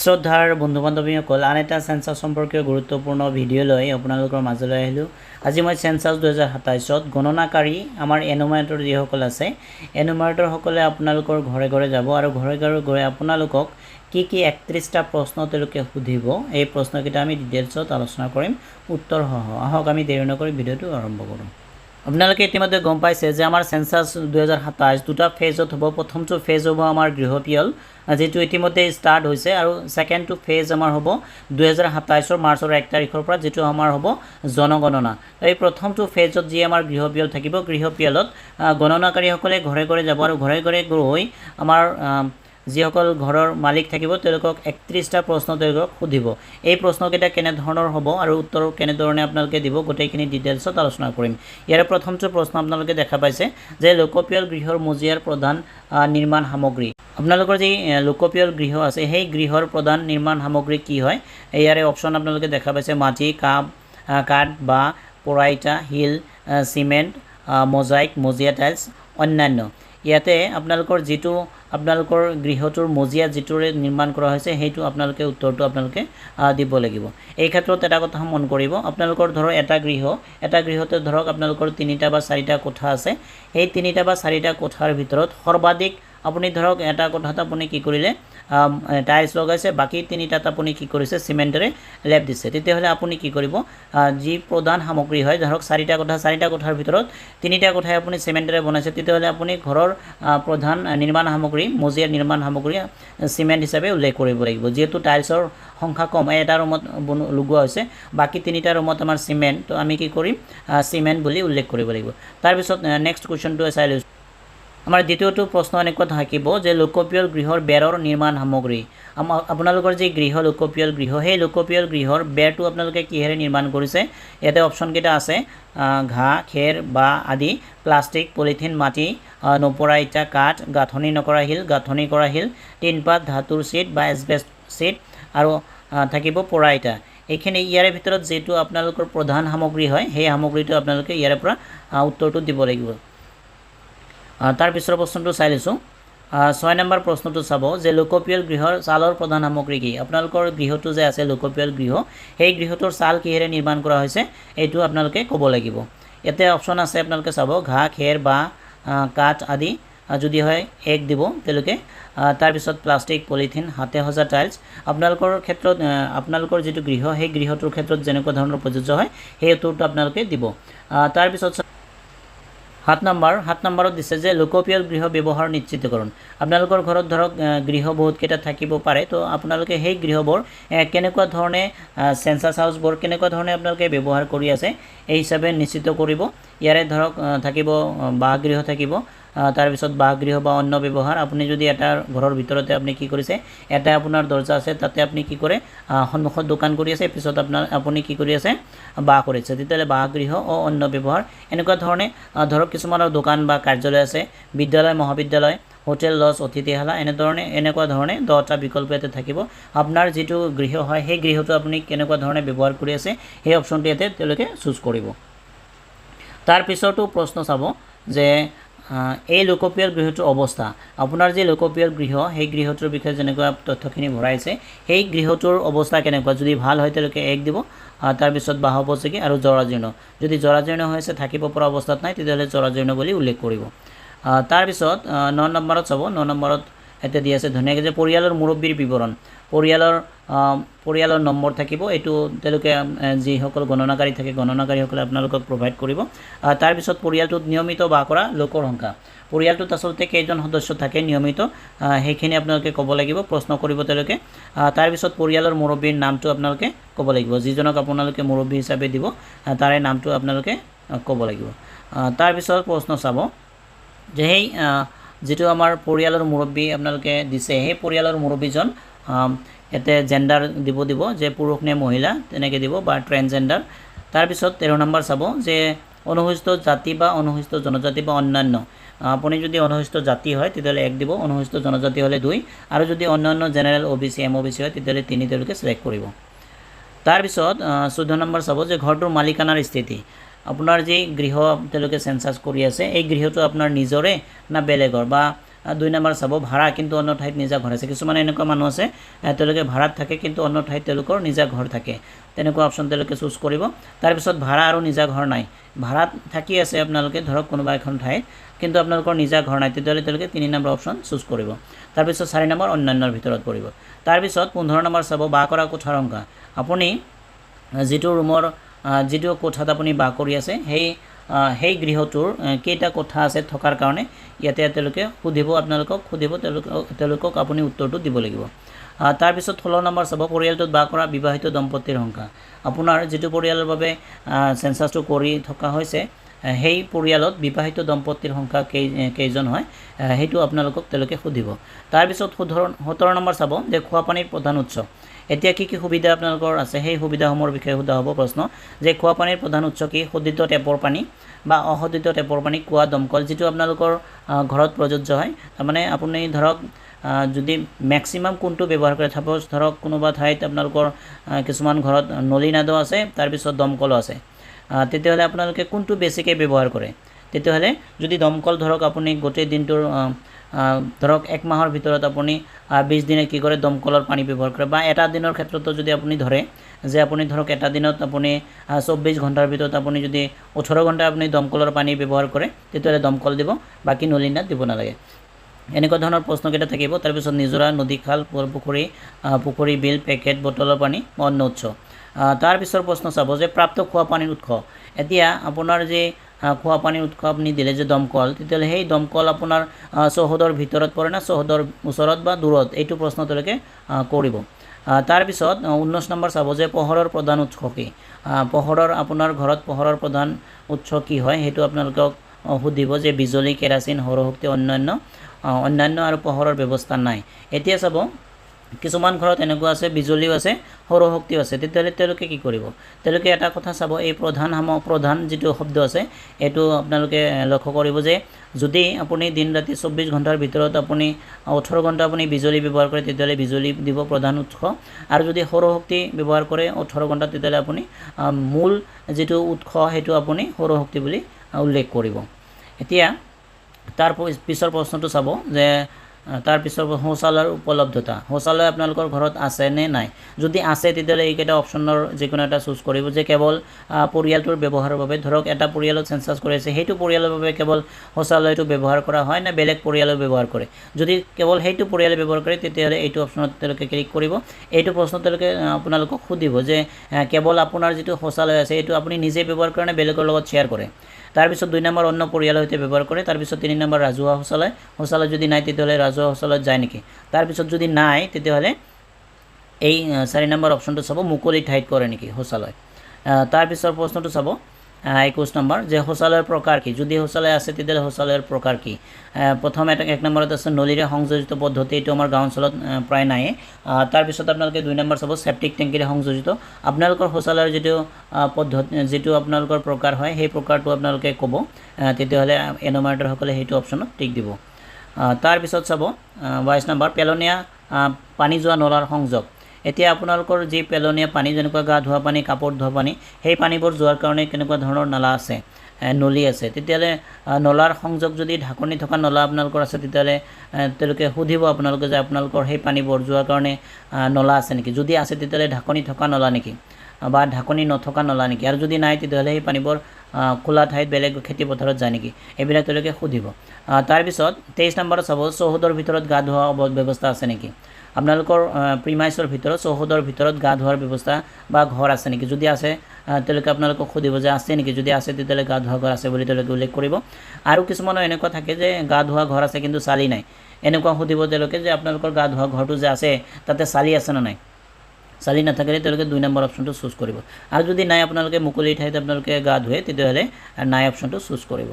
শ্ৰদ্ধাৰ বন্ধু বান্ধৱীসকল আন এটা চেঞ্চাছ সম্পৰ্কীয় গুৰুত্বপূৰ্ণ ভিডিঅ' লৈ আপোনালোকৰ মাজলৈ আহিলোঁ। আজি মই চেঞ্চাছ 2027ত গণনাকাৰী আমাৰ এনুমাৰেটৰ যিসকল আছে এনুমাৰেটৰসকলে আপোনালোকৰ ঘৰে ঘৰে যাব আৰু ঘৰে ঘৰে গৈ আপোনালোকক কি 31টা প্ৰশ্ন তেওঁলোকে সুধিব। এই প্ৰশ্নকেইটা আমি ডিটেইলছত আলোচনা কৰিম উত্তৰসহ। আহক আমি দেৰি নকৰি ভিডিঅ'টো আৰম্ভ কৰোঁ। আপোনালোকে ইতিমধ্যে গম পাইছে যে আমাৰ চেঞ্চাছ 2027 দুটা ফেজত হ'ব। প্ৰথমটো ফেজ হ'ব আমাৰ গৃহপিয়ল, যেটো ইতিমধ্যে ষ্টাৰ্ট হৈছে, আৰু সেকেন্ডটো ফেজ আমাৰ হ'ব 2027 মাৰ্চৰ 1 তাৰিখৰ পৰা, যেটো আমাৰ হ'ব জনগণনা। এই প্ৰথমটো ফেজত যি আমাৰ গৃহপিয়ল থাকিব, গৃহপিয়লত গণনাকাৰীসকলে ঘৰে ঘৰে যাব আৰু ঘৰে ঘৰে গৈ আমাৰ যিসকল ঘৰৰ মালিক থাকিব তেওঁলোকক 31টা প্ৰশ্ন তেওঁলোকক সুধিব। এই প্ৰশ্নকেইটা কেনেধৰণৰ হ'ব আৰু উত্তৰ কেনেধৰণে আপোনালোকে দিব গোটেইখিনি ডিটেইলছত আলোচনা কৰিম। ইয়াৰ প্ৰথমটো প্ৰশ্ন আপোনালোকে দেখা পাইছে যে লোকপিয়ল গৃহৰ মজিয়াৰ প্ৰধান নিৰ্মাণ সামগ্ৰী। আপোনালোকৰ যি লোকপিয়ল গৃহ আছে সেই গৃহৰ প্ৰধান নিৰ্মাণ সামগ্ৰী কি হয়? ইয়াৰে অপশ্যন আপোনালোকে দেখা পাইছে মাটি, কাঠ বা পৰা ইটা, শিল, চিমেণ্ট, মজাইক, মজিয়া টাইলছ, অন্যান্য। ইয়াতে আপোনালোকৰ যিটো আপোনালোকৰ গৃহটোৰ মজিয়া যিটোৰে নিৰ্মাণ কৰা হৈছে সেইটো আপোনালোকে উত্তৰটো আপোনালোকে দিব লাগিব। এই ক্ষেত্ৰত এটা কথা মন কৰিব, আপোনালোকৰ ধৰক এটা গৃহতে ধৰক আপোনালোকৰ 3টা বা 4টা কোঠা আছে। সেই 3টা বা 4টা কোঠাৰ ভিতৰত সৰ্বাধিক আপুনি ধৰক এটা কোঠাত আপুনি কি কৰিলে টাইলছ লগাইছে, বাকি 3টাত আপুনি কি কৰিছে চিমেণ্টেৰে লেপ দিছে। তেতিয়াহ'লে আপুনি কি কৰিব, যি প্ৰধান সামগ্ৰী হয় ধৰক 4টা কোঠাৰ ভিতৰত 3টা কোঠাই আপুনি চিমেণ্টেৰে বনাইছে, তেতিয়াহ'লে আপুনি ঘৰৰ প্ৰধান নিৰ্মাণ সামগ্ৰী মজিয়াৰ নিৰ্মাণ সামগ্ৰী চিমেণ্ট হিচাপে উল্লেখ কৰিব লাগিব। যিহেতু টাইলছৰ সংখ্যা কম, এটা ৰুমত লগোৱা হৈছে, বাকি 3টা ৰুমত আমাৰ চিমেণ্ট, তো আমি কি কৰিম চিমেণ্ট বুলি উল্লেখ কৰিব লাগিব। তাৰপিছত নেক্সট কুৱেশ্যনটো চাই লৈছোঁ। আমাৰ দ্বিতীয়টো প্ৰশ্ন এনেকুৱা থাকিব যে লোকপিয়ল গৃহৰ বেৰৰ নিৰ্মাণ সামগ্ৰী। আপোনালোকৰ যি লোকপিয়ল গৃহ সেই লোকপিয়ল গৃহৰ বেৰটো আপোনালোকে কিহেৰে নিৰ্মাণ কৰিছে? ইয়াতে অপশ্যনকেইটা আছে ঘাঁহ, খেৰ বা আদি, প্লাষ্টিক, পলিথিন, মাটি, নপৰা ইটা, কাঠ, গাঁথনি নকৰা শিল, গাঁথনি কৰা শিল, টিনপাত, ধাতুৰ চিট বা এছবেষ্ট চিট, আৰু থাকিব পৰা ইটা। এইখিনি ইয়াৰে ভিতৰত যিটো আপোনালোকৰ প্ৰধান সামগ্ৰী হয় সেই সামগ্ৰীটো আপোনালোকে ইয়াৰে পৰা উত্তৰটো দিব লাগিব। তাৰ পিছৰ প্ৰশ্নটো চাই লৈছোঁ। 6 নম্বৰ প্ৰশ্নটো চাব যে লোকপিয়ল গৃহৰ ছালৰ প্ৰধান সামগ্ৰী কি? আপোনালোকৰ গৃহটো যে আছে লোকপিয়ল গৃহ সেই গৃহটোৰ ছাল কিহেৰে নিৰ্মাণ কৰা হৈছে এইটো আপোনালোকে ক'ব লাগিব। ইয়াতে অপশ্যন আছে আপোনালোকে চাব ঘাঁহ, খেৰ বা কাঠ আদি, যদি হয় 1 দিব তেওঁলোকে। তাৰপিছত প্লাষ্টিক, পলিথিন, হাতে সজা টাইলছ। আপোনালোকৰ ক্ষেত্ৰত আপোনালোকৰ যিটো গৃহ সেই গৃহটোৰ ক্ষেত্ৰত যেনেকুৱা ধৰণৰ প্ৰযোজ্য হয় সেই উত্তৰটো আপোনালোকে দিব। তাৰপিছত 7 নম্বৰত দিছে যে লোকপিয়ল গৃহ ব্যৱহাৰ নিশ্চিতকৰণ। আপোনালোকৰ ঘৰত ধৰক গৃহ বহুতকেইটা থাকিব পাৰে, তো আপোনালোকে সেই গৃহবোৰ কেনেকুৱা ধৰণে চেঞ্চাছ হাউচবোৰ কেনেকুৱা ধৰণে আপোনালোকে ব্যৱহাৰ কৰি আছে এই হিচাপে নিশ্চিত কৰিব। ইয়াৰে ধৰক থাকিব বাসগৃহ থাকিব, তাৰপিছত বাসগৃহ বা অন্য ব্যৱহাৰ। আপুনি যদি এটা ঘৰৰ ভিতৰতে আপুনি কি কৰিছে, এটা আপোনাৰ দৰ্জা আছে, তাতে আপুনি কি কৰে সন্মুখত দোকান কৰি আছে, পিছত আপুনি কি কৰি আছে বাস কৰিছে, তেতিয়াহ'লে বাসগৃহ ও অন্য ব্যৱহাৰ। এনেকুৱা ধৰণে ধৰক কিছুমানৰ দোকান বা কাৰ্যালয় আছে, বিদ্যালয়, মহাবিদ্যালয়, হোটেল, লজ, অতিথিশালা, এনেকুৱা ধৰণে 10টা বিকল্প ইয়াতে থাকিব। আপোনাৰ যিটো গৃহ হয় সেই গৃহটো আপুনি কেনেকুৱা ধৰণে ব্যৱহাৰ কৰি আছে সেই অপশ্যনটো ইয়াতে তেওঁলোকে চুজ কৰিব। তাৰপিছতো প্ৰশ্ন চাব যে এই লোকপিয়ল গৃহটোৰ অৱস্থা। আপোনাৰ যি লোকপিয়ল গৃহ সেই গৃহটোৰ বিষয়ে যেনেকুৱা তথ্যখিনি ভৰাইছে সেই গৃহটোৰ অৱস্থা কেনেকুৱা, যদি ভাল হয় তেওঁলোকে 1 দিব। তাৰপিছত বাসোপযোগী আৰু জৰাজীৰ্ণ, যদি জৰাজীৰ্ণ হৈ আছে থাকিব পৰা অৱস্থাত নাই তেতিয়াহ'লে জৰাজীৰ্ণ বুলি উল্লেখ কৰিব। তাৰপিছত 9 নম্বৰত চাব। 9 নম্বৰত ইয়াতে দি আছে ধুনীয়াকৈ যে পৰিয়ালৰ মুৰব্বীৰ বিৱৰণ। পৰিয়ালৰ নম্বৰ থাকিব, এইটো তেওঁলোকে যিসকল গণনাকাৰী থাকে গণনাকাৰীসকলে আপোনালোকক প্ৰভাইড কৰিব। তাৰপিছত পৰিয়ালটোত নিয়মিত বাস কৰা লোকৰ সংখ্যা। পৰিয়ালটোত আচলতে কেইজন সদস্য থাকে নিয়মিত সেইখিনি আপোনালোকে ক'ব লাগিব, প্ৰশ্ন কৰিব তেওঁলোকে। তাৰপিছত পৰিয়ালৰ মুৰব্বীৰ নামটো আপোনালোকে ক'ব লাগিব, যিজনক আপোনালোকে মুৰব্বী হিচাপে দিব তাৰে নামটো আপোনালোকে ক'ব লাগিব। তাৰপিছত প্ৰশ্ন চাব যে সেই যিটো আমাৰ পৰিয়ালৰ মুৰব্বী আপোনালোকে দিছে সেই পৰিয়ালৰ মুৰব্বীজন ইয়াতে জেণ্ডাৰ দিব যে পুৰুষ নে মহিলা তেনেকৈ দিব, বা ট্ৰেন্সজেণ্ডাৰ। তাৰপিছত 13 নম্বৰ চাব যে অনুসূচিত জাতি বা অনুসূচিত জনজাতি বা অন্যান্য। আপুনি যদি অনুসূচিত জাতি হয় তেতিয়াহ'লে 1 দিব, অনুসূচিত জনজাতি হ'লে 2, আৰু যদি অন্যান্য জেনেৰেল OBC MOBC হয় তেতিয়াহ'লে 3 তেওঁলোকে চিলেক্ট কৰিব। তাৰপিছত 14 নম্বৰ চাব যে ঘৰটোৰ মালিকানাৰ স্থিতি। আপোনাৰ যি গৃহ তেওঁলোকে চেঞ্চাছ কৰি আছে এই গৃহটো আপোনাৰ নিজৰে না বেলেগৰ, বা 2 নম্বৰ চাব ভাড়া কিন্তু অন্য ঠাইত নিজা ঘৰ আছে কিছুমান এনেকুৱা মানুহ আছে তেওঁলোকে ভাড়াত থাকে কিন্তু অন্য ঠাইত তেওঁলোকৰ নিজা ঘৰ থাকে তেনেকুৱা অপচন তেওঁলোকে চুজ কৰিব তাৰ পিছত ভাড়া আৰু নিজা ঘৰ নাই ভাড়াত থাকি আছে আপোনালোকে ধৰক কোনোবা এখন ঠাইত কিন্তু আপোনালোকৰ নিজা ঘৰ নাই তেতিয়াহ'লে তেওঁলোকে 3 নম্বৰ অপচন চুজ কৰিব তাৰ পিছত 4 নম্বৰ অন্যান্যৰ ভিতৰত পৰিব তাৰ পিছত 15 নম্বৰ চাব বাস কৰা কোঠাৰ সংখ্যা আপুনি যেটো ৰুমৰ যেটো কোঠাত আপুনি বাস কৰি আছে সেই গৃহটোৰ কেইটা কোঠা আছে থকাৰ কাৰণে ইয়াতে তেওঁলোকে সুধিব আপোনালোকক তেওঁলোকক আপুনি উত্তৰটো দিব লাগিব তাৰ পিছত 16 নম্বৰ চাব পৰিয়ালটোত বাস কৰা বিবাহিত দম্পতীৰ সংখ্যা আপোনাৰ যেটো পৰিয়ালৰ বাবে সেন্সাসটো কৰি থকা হৈছে সেই পৰিয়ালত বিবাহিত দম্পতীৰ সংখ্যা কেইজন হয় হেতু আপোনালোকক তেওঁলোকে সুধিব তাৰ পিছত 17 নম্বৰ চাব যে খোৱা পানীৰ প্ৰধান উৎস এতিয়া কি সুবিধা আপোনালোকৰ আছে সেই সুবিধাসমূহৰ বিষয়ে সোধা হ'ব প্ৰশ্ন যে খোৱা পানীৰ প্ৰধান উৎস কি শোধিত টেপৰ পানী বা অশোধিত টেপৰ পানী কুঁৱা দমকল যেটো আপোনালোকৰ ঘৰত প্ৰযোজ্য হয় মানে আপুনি ধৰক যদি ম্যাক্সিমাম কোনটো ব্যৱহাৰ কৰে সাপোজ ধৰক কোনোবা ঠাইত আপোনালোকৰ কিছুমান ঘৰত নলী নাদো আছে তাৰ পিছত দমকল আছে তেতিয়াহ'লে আপোনালোকে কোনটো বেছিকৈ ব্যৱহাৰ কৰে তেতিয়াহ'লে যদি দমকল ধৰক আপুনি গোটেই দিনটোৰ ধৰক এক মাহৰ ভিতৰত আপুনি 20 দিনে কি কৰে দমকলৰ পানী ব্যৱহাৰ কৰে বা এটা দিনৰ ক্ষেত্ৰতো যদি আপুনি ধৰে যে আপুনি ধৰক এটা দিনত আপুনি 24 ঘণ্টাৰ ভিতৰত আপুনি যদি 18 ঘণ্টা আপুনি দমকলৰ পানী ব্যৱহাৰ কৰে তেতিয়াহ'লে দমকল দিব বাকি নলীনাদ দিব নালাগে এনেকুৱা ধৰণৰ প্ৰশ্ন কেইটা থাকিব তাৰ পিছত নিজৰা নদী খাল পুখুৰী বিল পেকেট বটলৰ পানী অন্য উৎস তাৰ পিছৰ প্ৰশ্ন চাব যে প্ৰাপ্ত খোৱা পানীৰ উৎস এতিয়া আপোনাৰ যে খোৱা পানীৰ উৎস আপুনি দিলে যে দমকল তেতিয়াহ'লে সেই দমকল আপোনাৰ চহৰৰ ভিতৰত পৰে না চহৰৰ ওচৰত বা দূৰত এইটো প্ৰশ্ন তেওঁলোকে কৰিব তাৰ পিছত 19 নম্বৰ চাব যে পোহৰৰ প্ৰধান উৎস কি পোহৰৰ আপোনাৰ ঘৰত পোহৰৰ প্ৰধান উৎস কি হয় হেতু আপোনালোকক সুধিব যে বিজলী কেৰাচিন সৌৰশক্তি অন্যান্য আৰু পোহৰৰ ব্যৱস্থা নাই এতিয়া চাব কিছুমান ঘৰত এনেকুৱা আছে বিজলীও আছে সৌৰশক্তিও আছে তেতিয়াহ'লে তেওঁলোকে কি কৰিব তেওঁলোকে এটা কথা চাব এই প্ৰধান যেটো শব্দ আছে এটো আপোনালোকে লক্ষ্য কৰিব যে যদি আপুনি দিন ৰাতি 24 ঘণ্টাৰ ভিতৰত আপুনি 18 ঘণ্টা আপুনি বিজলী ব্যৱহাৰ কৰে তেতিয়াহ'লে বিজলী দিব প্ৰধান উৎস আৰু যদি সৌৰশক্তি ব্যৱহাৰ কৰে 18 ঘণ্টা তেতিয়াহ'লে আপুনি মূল যেটো উৎস হেতু আপুনি সৌৰশক্তি বুলি উল্লেখ কৰিব এতিয়া তাৰ পিছৰ প্ৰশ্নটো চাব যে তাৰ পিছৰ শৌচালয়ৰ উপলব্ধতা শৌচালয় আপোনালোকৰ ঘৰত আছে নে নাই যদি আছে তেতিয়াহ'লে এইকেইটা অপচনৰ যিকোনো এটা চুজ কৰিব যে কেৱল পৰিয়ালটোৰ ব্যৱহাৰৰ বাবে ধৰক এটা পৰিয়ালত সেন্সাস কৰি আছে সেইটো পৰিয়ালৰ বাবে কেৱল শৌচালয়টো ব্যৱহাৰ কৰা হয় না বেলেগ পৰিয়ালৰ ব্যৱহাৰ কৰে যদি কেৱল সেইটো পৰিয়ালে ব্যৱহাৰ কৰে তেতিয়াহ'লে এইটো অপচনত তেওঁলোকে ক্লিক কৰিব এইটো প্ৰশ্ন তেওঁলোকে আপোনালোকক সুধিব যে কেৱল আপোনাৰ যেটো শৌচালয় আছে এইটো আপুনি নিজে ব্যৱহাৰ কৰে না বেলেগৰ লগত শেয়াৰ কৰে তাৰ পিছত 2 নম্বৰ অন্য পৰিয়ালৰ সৈতে ব্যৱহাৰ কৰে তাৰ পিছত 3 নম্বৰ ৰাজহুৱা শৌচালয় যদি নাই তেতিয়াহ'লে ৰাজহুৱা শৌচালয়ত যায় নেকি তাৰ পিছত যদি নাই তেতিয়াহ'লে এই 4 নম্বৰ অপচনটো চাব মুকলি ঠাইত কৰে নেকি শৌচালয় তাৰ পিছৰ প্ৰশ্নটো চাব 21 নম্বৰ যে শৌচালয়ৰ প্ৰকাৰ কি যদি শৌচালয় আছে তেতিয়াহ'লে শৌচালয়ৰ প্ৰকাৰ কি প্ৰথম এক নম্বৰত আছে নলীৰে সংযোজিত পদ্ধতি এটো আমাৰ গাঁও অঞ্চলত প্ৰায় নাই তাৰ পিছত আপোনালোকে 2 নম্বৰ চাব সেপ্টিক টেংকিৰে সংযোজিত আপোনালোকৰ শৌচালয়ৰ যেটো পদ্ধতি যেটো আপোনালোকৰ প্ৰকাৰ হয় সেই প্ৰকাৰটো আপোনালোকে ক'ব তেতিয়াহ'লে এনোমাৰেটৰ সকলে সেইটো অপচনত টিক দিব তাৰ পিছত চাব 22 নম্বৰ পেলনীয়া পানী যোৱা নলাৰ সংযোগ এতিয়া আপোনালোকৰ যে পেলনীয়া পানী যেনেকুৱা গা ধোৱা পানী কাপোৰ ধোৱা পানী সেই পানীবোৰ যোৱাৰ কাৰণে কেনেকুৱা ধৰণৰ নলা আছে নলী আছে তেতিয়ালে নলাৰ সংযোগ যদি ঢাকনি থকা নলা আপোনালোকৰ আছে তেতিয়ালে তেওঁলোকে সুধিব আপোনালোকে যে আপোনালোকৰ সেই পানীবোৰ যোৱাৰ কাৰণে নলা আছে নেকি যদি আছে তেতিয়ালে ঢাকনি থকা নলা নেকি বা ঢাকনি নথকা নলা নেকি আৰু যদি নাই তেতিয়ালে সেই পানীবোৰ খোলা ঠাইত বেলেগ খেতি পথাৰত যায় নেকি এইবিলাক তেওঁলোকে সুধিব তাৰ পিছত 23 নম্বৰত চাব চৌহদৰ ভিতৰত গা ধোৱা ব্যৱস্থা আছে নেকি আপোনালোকৰ প্ৰিমাইছৰ ভিতৰত চৌহদৰ ভিতৰত গা ধোৱাৰ ব্যৱস্থা বা ঘৰ আছে নেকি যদি আছে তেওঁলোকে আপোনালোকক সুধিব যে আছে নেকি যদি আছে তেতিয়ালে গা ধোৱা ঘৰ আছে বুলি তেওঁলোকে উল্লেখ কৰিব আৰু কিছুমানৰ এনেকুৱা থাকে যে গা ধোৱা ঘৰ আছে কিন্তু চালি নাই এনেকুৱা সুধিব তেওঁলোকে যে আপোনালোকৰ গা ধোৱা ঘৰটো যে আছে তাতে চালি আছে না নাই চালি নাথাকিলে তেওঁলোকে 2 নম্বৰ অপচনটো চুজ কৰিব আৰু যদি নাই আপোনালোকে মুকলি ঠাইত আপোনালোকে গা ধুৱে তেতিয়াহ'লে নাই অপচনটো চুজ কৰিব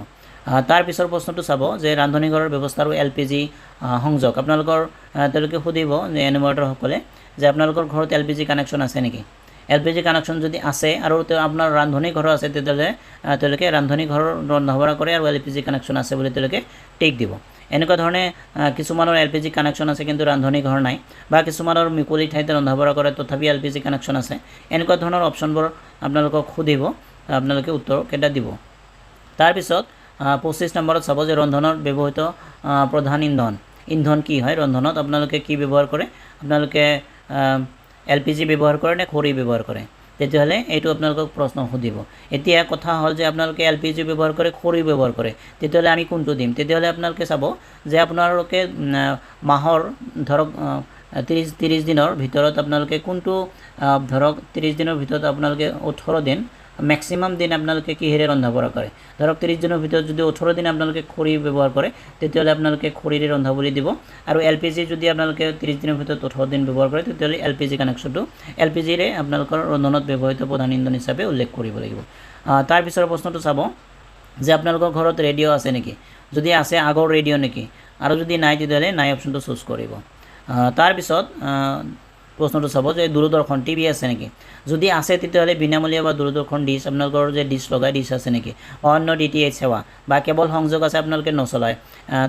তাৰ পিছৰ প্ৰশ্নটো চাব যে ৰান্ধনী ঘৰৰ ব্যৱস্থা আৰু এলপিজি সংযোগ আপোনালোকৰ তেওঁলোকে সুধিব যে এনুমাৰেটৰ সকলে যে আপোনালোকৰ ঘৰত এলপিজি কানেকচন আছে নেকি এলপিজি কানেকচন যদি আছে আৰু আপোনাৰ ৰান্ধনী ঘৰ আছে তেতিয়াহ'লে তেওঁলোকে ৰান্ধনী ঘৰৰ ৰন্ধা বঢ়া কৰে আৰু এলপিজি কানেকচন আছে বুলি তেওঁলোকে টিক দিব এনেকুৱা ধৰণে কিছুমানৰ এলপিজি কানেকচন আছে কিন্তু ৰান্ধনী ঘৰ নাই বা কিছুমানৰ মুকলি ঠাইতে ৰন্ধা বঢ়া কৰে তথাপি এলপিজি কানেকচন আছে এনেকুৱা ধৰণৰ অপচনবোৰ আপোনালোকক সুধিব আপোনালোকে উত্তৰ কেটা দিব তাৰ পিছত 25 নম্বৰত চাব যে ৰন্ধনত ব্যৱহৃত প্ৰধান ইন্ধন কি হয় ৰন্ধনত আপোনালোকে কি ব্যৱহাৰ কৰে আপোনালোকে LPG ব্যৱহাৰ কৰে নে খৰি ব্যৱহাৰ কৰে তেতিয়াহ'লে এইটো আপোনালোকক প্ৰশ্ন সুধিব এতিয়া কথা হ'ল যে আপোনালোকে LPG ব্যৱহাৰ কৰে খৰি ব্যৱহাৰ কৰে তেতিয়াহ'লে আমি কোনটো দিম তেতিয়াহ'লে আপোনালোকে চাব যে আপোনালোকে মাহৰ ধৰক 30 দিনৰ ভিতৰত আপোনালোকে কোনটো ধৰক 30 দিনৰ ভিতৰত আপোনালোকে 18 দিন ম্যাক্সিমাম দিন আপোনালোকে কিহেৰে ৰন্ধা বঢ়া কৰে ধৰক 30 দিনৰ ভিতৰত যদি 18 দিন আপোনালোকে খৰি ব্যৱহাৰ কৰে তেতিয়াহ'লে আপোনালোকে খৰিৰে ৰন্ধা বুলি দিব আৰু LPG যদি আপোনালোকে 30 দিনৰ ভিতৰত 18 দিন ব্যৱহাৰ কৰে তেতিয়াহ'লে LPG কানেকশ্যনটো LPG ৰে আপোনালোকৰ ৰন্ধনত ব্যৱহৃত প্ৰধান ইন্ধন হিচাপে উল্লেখ কৰিব লাগিব তাৰ পিছৰ প্ৰশ্নটো চাব যে আপোনালোকৰ ঘৰত ৰেডিঅ' আছে নেকি যদি আছে আগৰ ৰেডিঅ' নেকি আৰু যদি নাই তেতিয়াহ'লে নাই অপচনটো চুজ কৰিব তাৰ পিছত প্ৰশ্নটো চাব যে দূৰদৰ্শন টিভি আছে নেকি যদি আছে তেতিয়াহ'লে বিনামূলীয়া বা দূৰদৰ্শন ডিছ আপোনালোকৰ যে ডিছ লগাই ডিছ আছে নেকি অন্য DTH সেৱা বা কেবল সংযোগ আছে আপোনালোকে নচলায়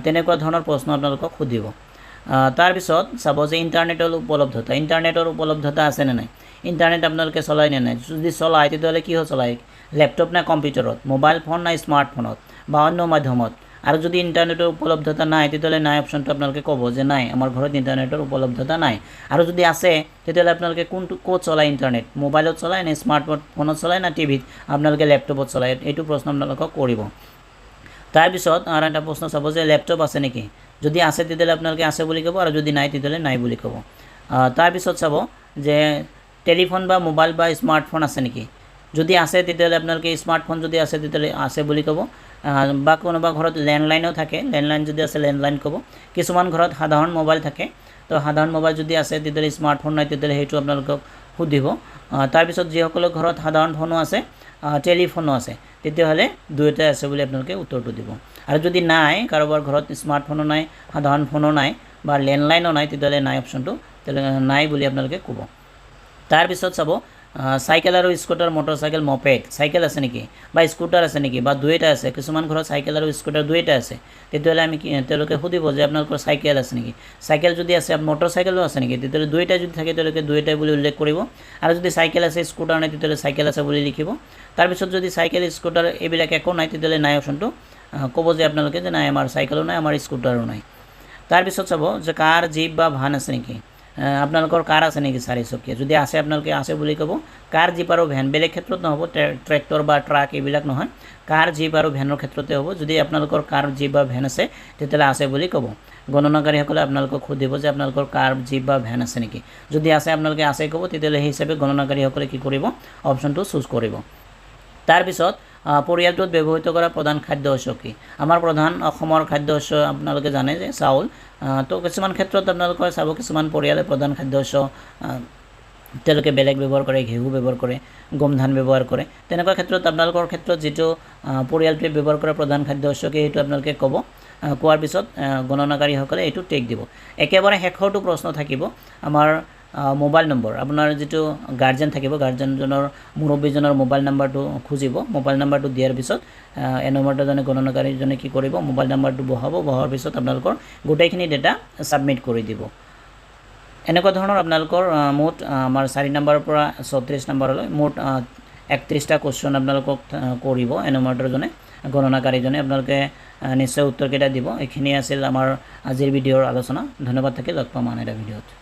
তেনেকুৱা ধৰণৰ প্ৰশ্ন আপোনালোকক সুধিব তাৰ পিছত চাব যে ইণ্টাৰনেটৰ উপলব্ধতা আছে নে নাই ইণ্টাৰনেট আপোনালোকে চলায় নে নাই যদি চলায় তেতিয়াহ'লে কিহত চলায় লেপটপ না কম্পিউটাৰত মোবাইল ফোন না স্মাৰ্টফোনত বা অন্য মাধ্যমত আৰু যদি ইণ্টাৰনেটৰ উপলব্ধতা নাই তেতিয়াহ'লে নাই অপচনটো আপোনালোকে ক'ব যে নাই আমাৰ ঘৰত ইণ্টাৰনেটৰ উপলব্ধতা নাই আৰু যদি আছে তেতিয়াহ'লে আপোনালোকে ক'ত চলায় ইণ্টাৰনেট মোবাইলত চলায় নে স্মাৰ্টফোনত চলায় না টিভিত আপোনালোকে লেপটপত চলায় এইটো প্ৰশ্ন আপোনালোকক কৰিব তাৰপিছত আৰু এটা প্ৰশ্ন চাব যে লেপটপ আছে নেকি যদি আছে তেতিয়াহ'লে আপোনালোকে আছে বুলি ক'ব আৰু যদি নাই তেতিয়াহ'লে নাই বুলি ক'ব তাৰপিছত চাব যে টেলিফোন বা মোবাইল বা স্মাৰ্টফোন আছে নেকি যদি আছে তেতিয়াহ'লে আপোনালোকে স্মাৰ্টফোন যদি আছে তেতিয়াহ'লে আছে বুলি ক'ব বা কোনোবা ঘৰত লেণ্ডলাইনও থাকে লেণ্ডলাইন যদি আছে লেণ্ডলাইন ক'ব কিছুমান ঘৰত সাধাৰণ মোবাইল থাকে তো সাধাৰণ মোবাইল যদি আছে তেতিয়াহ'লে স্মাৰ্টফোন নাই তেতিয়াহ'লে সেইটো আপোনালোকক সুধিব তাৰপিছত যিসকলৰ ঘৰত সাধাৰণ ফোনো আছে টেলিফোনো আছে তেতিয়াহ'লে দুয়োটাই আছে বুলি আপোনালোকে উত্তৰটো দিব আৰু যদি নাই কাৰোবাৰ ঘৰত স্মাৰ্টফোনো নাই সাধাৰণ ফোনো নাই বা লেণ্ডলাইনো নাই তেতিয়াহ'লে নাই অপচনটো তেতিয়াহ'লে নাই বুলি আপোনালোকে ক'ব তাৰপিছত চাব সাইকেল আৰু স্কুটাৰ মটৰচাইকেল মপেড সাইকেল আছে নেকি বা স্কুটাৰ আছে নেকি বা দুইটা আছে কিছুমান ঘৰত সাইকেল আৰু স্কুটাৰ দুইটা আছে তেতিয়াহ'লে আমি তেওঁলোকে সুধিব যে আপোনালোকৰ সাইকেল আছে নেকি সাইকেল যদি আছে মটৰচাইকেলো আছে নেকি তেতিয়াহ'লে দুইটা যদি থাকে তেওঁলোকে দুইটাই বুলি উল্লেখ কৰিব আৰু যদি সাইকেল আছে স্কুটাৰ নাই তেতিয়াহ'লে সাইকেল আছে বুলি লিখিব তাৰপিছত যদি সাইকেল স্কুটাৰ এইবিলাক একো নাই তেতিয়াহ'লে নাই অপচনটো ক'ব যে আপোনালোকে যে নাই আমাৰ সাইকেলো নাই আমাৰ স্কুটাৰো নাই তাৰপিছত চাব যে কাৰ জীপ বা ভান আছে নেকি আপোনালোকৰ কাৰ আছে নেকি চাৰিচকীয়া যদি আছে আপোনালোকে আছে বুলি ক'ব কাৰ জীপ আৰু ভেন বেলেগ ক্ষেত্ৰত নহ'ব ট্ৰেক্টৰ বা ট্ৰাক এইবিলাক নহয় কাৰ জীপ আৰু ভেনৰ ক্ষেত্ৰতে হ'ব যদি আপোনালোকৰ কাৰ জীপ বা ভেন আছে তেতিয়াহ'লে আছে বুলি ক'ব গণনাকাৰীসকলে আপোনালোকক সুধিব যে আপোনালোকৰ কাৰ জীপ বা ভেন আছে নেকি যদি আছে আপোনালোকে আছে ক'ব তেতিয়াহ'লে সেই হিচাপে গণনাকাৰীসকলে কি কৰিব অপচনটো চুজ কৰিব তাৰপিছত পৰিয়ালটোত ব্যৱহৃত কৰা প্ৰধান খাদ্য শস্য কি আমাৰ প্ৰধান অসমৰ খাদ্য শস্য আপোনালোকে জানে যে চাউল তো কিছুমান ক্ষেত্ৰত আপোনালোকৰ চাব কিছুমান পৰিয়ালে প্ৰধান খাদ্য শস্য তেওঁলোকে বেলেগ ব্যৱহাৰ কৰে ঘেঁহু ব্যৱহাৰ কৰে গম ধান ব্যৱহাৰ কৰে তেনেকুৱা ক্ষেত্ৰত আপোনালোকৰ ক্ষেত্ৰত যিটো পৰিয়ালটোৱে ব্যৱহাৰ কৰা প্ৰধান খাদ্য শস্য কি সেইটো আপোনালোকে ক'ব কোৱাৰ পিছত গণনাকাৰীসকলে এইটো টেক দিব একেবাৰে শেষৰটো প্ৰশ্ন থাকিব আমাৰ মোবাইল নম্বৰ আপোনাৰ যিটো গাৰ্জেন থাকিব গাৰ্জেনজনৰ মুৰব্বীজনৰ মোবাইল নাম্বাৰটো খুজিব মোবাইল নাম্বাৰটো দিয়াৰ পিছত এনমাৰজনে গণনাকাৰীজনে কি কৰিব মোবাইল নাম্বাৰটো বহাৰ পিছত আপোনালোকৰ গোটেইখিনি ডেটা সাবমিট কৰি দিব এনেকুৱা ধৰণৰ আপোনালোকৰ মুঠ আমাৰ 4 নম্বৰৰ পৰা 34 নম্বৰলৈ মুঠ 31টা কোৱেশ্চন আপোনালোকক কৰিব এনমাৰজনে গণনাকাৰীজনে আপোনালোকে নিশ্চয় উত্তৰকেইটা দিব এইখিনি আছিল আমাৰ আজিৰ ভিডিঅ'ৰ আলোচনা ধন্যবাদ থাকিল লগ পাম আন এটা ভিডিঅ'ত